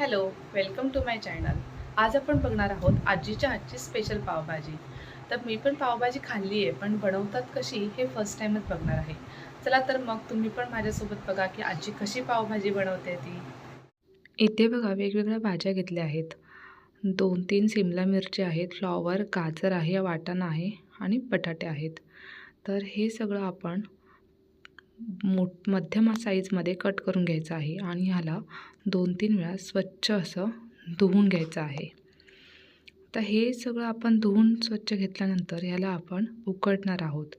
Hello, welcome to my channel. आज आपण बघणार आहोत आजीच्या हातची स्पेशल पावभाजी. तर मी पण पावभाजी खाल्ली आहे, पण बनवतात कशी हे फर्स्ट टाईमच बघणार आहे. चला तर मग तुम्ही पण माझ्यासोबत बघा की आजी कशी पावभाजी बनवते ती. इथे बघा वेगवेगळ्या भाज्या घेतल्या आहेत. 2-3 सिमला मिरची आहेत, फ्लॉवर, गाजर आहे, वाटाणा आहे आणि बटाटे आहेत. तर हे सगळं आपण मध्यम साईजमध्ये कट करून घ्यायचं आहे आणि ह्याला 2-3 वेळा स्वच्छ असं धुवून घ्यायचं आहे. तर हे सगळं आपण धुवून स्वच्छ घेतल्यानंतर ह्याला आपण उकडणार आहोत.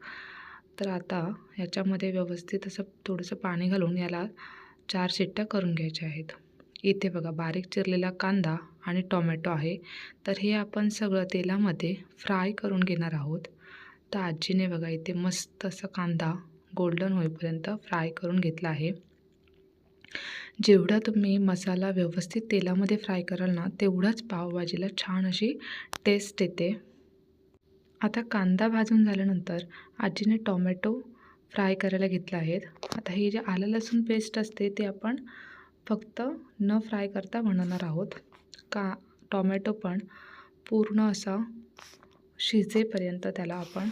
तर आता ह्याच्यामध्ये व्यवस्थित असं थोडंसं पाणी घालून याला 4 शिट्ट्या करून घ्यायच्या आहेत. इथे बघा बारीक चिरलेला कांदा आणि टोमॅटो आहे. तर हे आपण सगळं तेलामध्ये फ्राय करून घेणार आहोत. तर आजीने बघा इथे मस्त असा कांदा गोल्डन होईपर्यंत फ्राय करून घेतला आहे. जेवढा तुम्ही मसाला व्यवस्थित तेलामध्ये फ्राय कराल ना, तेवढाच पावभाजीला छान अशी टेस्ट येते. आता कांदा भाजून झाल्यानंतर आजीने टोमॅटो फ्राय करायला घेतला आहेत. आता ही जे आलं लसूण पेस्ट असते ते आपण फक्त न फ्राय करता बनवणार आहोत. टोमॅटो पण पूर्ण असा शिजेपर्यंत त्याला आपण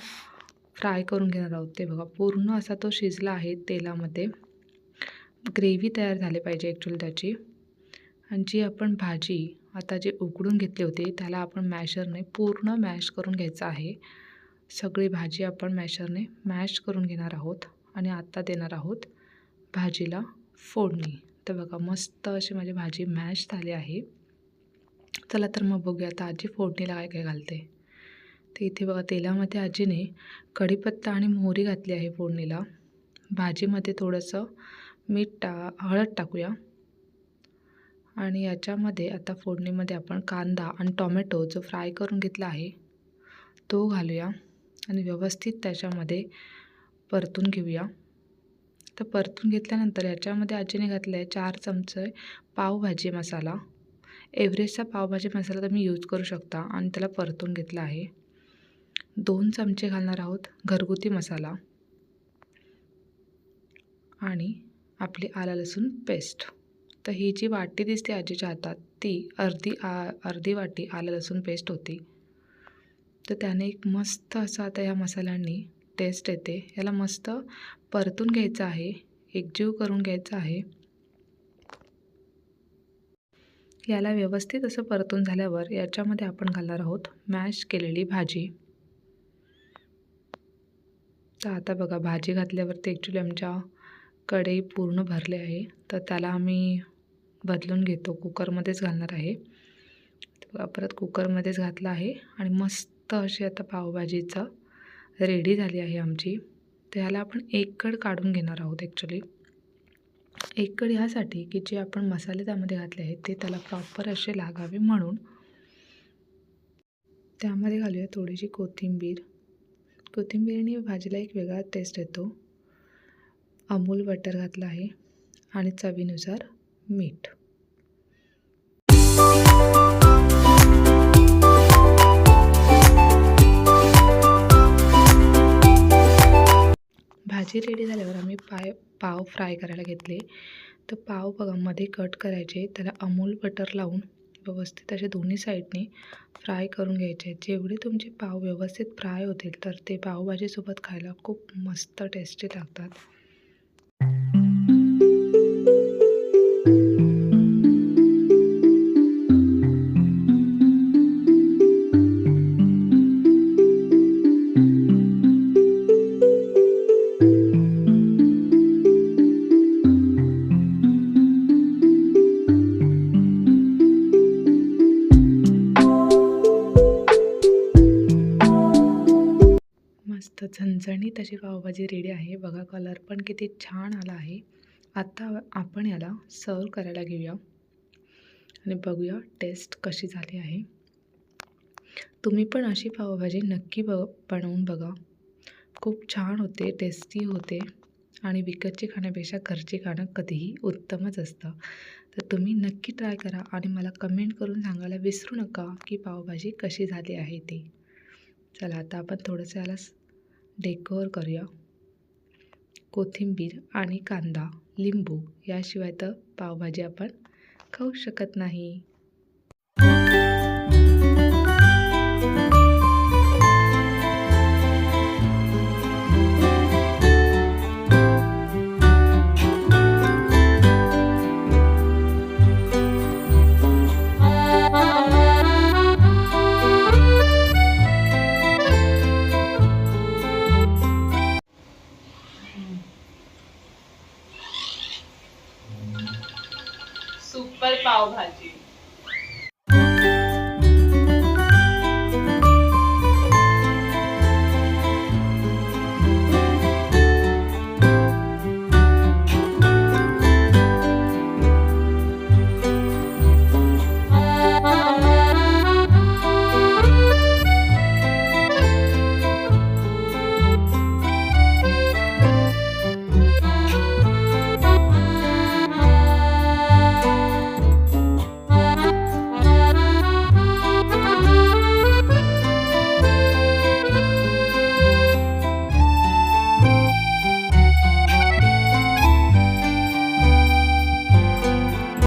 फ्राय करून घेणार आहोत. ते बघा पूर्ण असा तो शिजला आहे तेलामध्ये. ग्रेव्ही तयार झाली पाहिजे ॲक्च्युली त्याची. आणि जी आपण भाजी आता जे उकडून घेतली होती त्याला आपण मॅशरने पूर्ण मॅश करून घ्यायचं आहे. सगळी भाजी आपण मॅशरने मॅश करून घेणार आहोत आणि आता देणार आहोत भाजीला फोडणी. तर बघा मस्त अशी माझी भाजी मॅश झाली आहे. चला तर मग बघूया आता आजी फोडणीला काय काय घालते. तर इथे बघा तेलामध्ये आजीने कढीपत्ता आणि मोहरी घातली आहे फोडणीला. भाजीमध्ये थोडंसं हळद टाकूया आणि याच्यामध्ये आता फोडणीमध्ये आपण कांदा आणि टोमॅटो जो फ्राय करून घेतला आहे तो घालूया आणि व्यवस्थित त्याच्यामध्ये परतून घेऊया. तर परतून घेतल्यानंतर याच्यामध्ये आजीने घातलं आहे 4 चमचे पावभाजी मसाला. एव्हरेस्टचा पावभाजी मसाला तुम्ही यूज करू शकता आणि त्याला परतून घेतला आहे. 2 चमचे घालणार आहोत घरगुती मसाला आणि आपली आलं लसूण पेस्ट. तर ही जी वाटी दिसते आजीच्या हातात ती अर्धी वाटी आलं लसूण पेस्ट होती. तर त्याने एक मस्त असा आता या मसाल्यांनी टेस्ट येते. याला मस्त परतून घ्यायचं आहे, एकजीव करून घ्यायचं आहे. याला व्यवस्थित असं परतून झाल्यावर याच्यामध्ये आपण घालणार आहोत मॅश केलेली भाजी. तर आता बघा भाजी घातल्यावरती ॲक्च्युली आमच्या कढई पूर्ण भरले आहे. तर त्याला आम्ही बदलून घेतो, कुकरमध्येच घालणार आहे. परत कुकरमध्येच घातलं आहे आणि मस्त अशी आता पावभाजीचं रेडी झाली आहे आमची. तर ह्याला आपण एक कड काढून घेणार आहोत. ॲक्च्युली एक कड ह्यासाठी की जे आपण मसाले त्यामध्ये घातले आहेत ते त्याला प्रॉपर असे लागावे म्हणून. त्यामध्ये घालूया थोडीशी कोथिंबीर. कोथिंबीरने भाजीला एक वेगळा टेस्ट येतो. अमूल बटर घातलं आहे आणि चवीनुसार मीठ. भाजी रेडी झाल्यावर आम्ही पाव फ्राय करायला घेतले. तर पाव बघा मध्ये कट करायचे, त्याला अमूल बटर लावून व्यवस्थित असे दोन्ही साईडने फ्राय करून घ्यायचे. जेवढे तुमचे पाव व्यवस्थित फ्राय होतील तर ते पावभाजीसोबत खायला खूप मस्त टेस्टी लागतात. मस्त झणझणीत अशी पावभाजी रेडी आहे. बघा कलर पण किती छान आला आहे. आता आपण याला सर्व करायला घेऊया आणि बघूया टेस्ट कशी झाली आहे. तुम्ही पण अशी पावभाजी नक्की बनवून बघा. खूप छान होते, टेस्टी होते आणि विकतची खाण्यापेक्षा घरची खाणं कधीही उत्तमच असतं. तर तुम्ही नक्की ट्राय करा आणि मला कमेंट करून सांगायला विसरू नका की पावभाजी कशी झाली आहे ती. चला आता आपण थोडंसं याला डेकोर करूया. कोथिंबीर आणि कांदा, लिंबू याशिवाय तर पावभाजी आपण खाऊ शकत नाही. सुपर पावभाजी.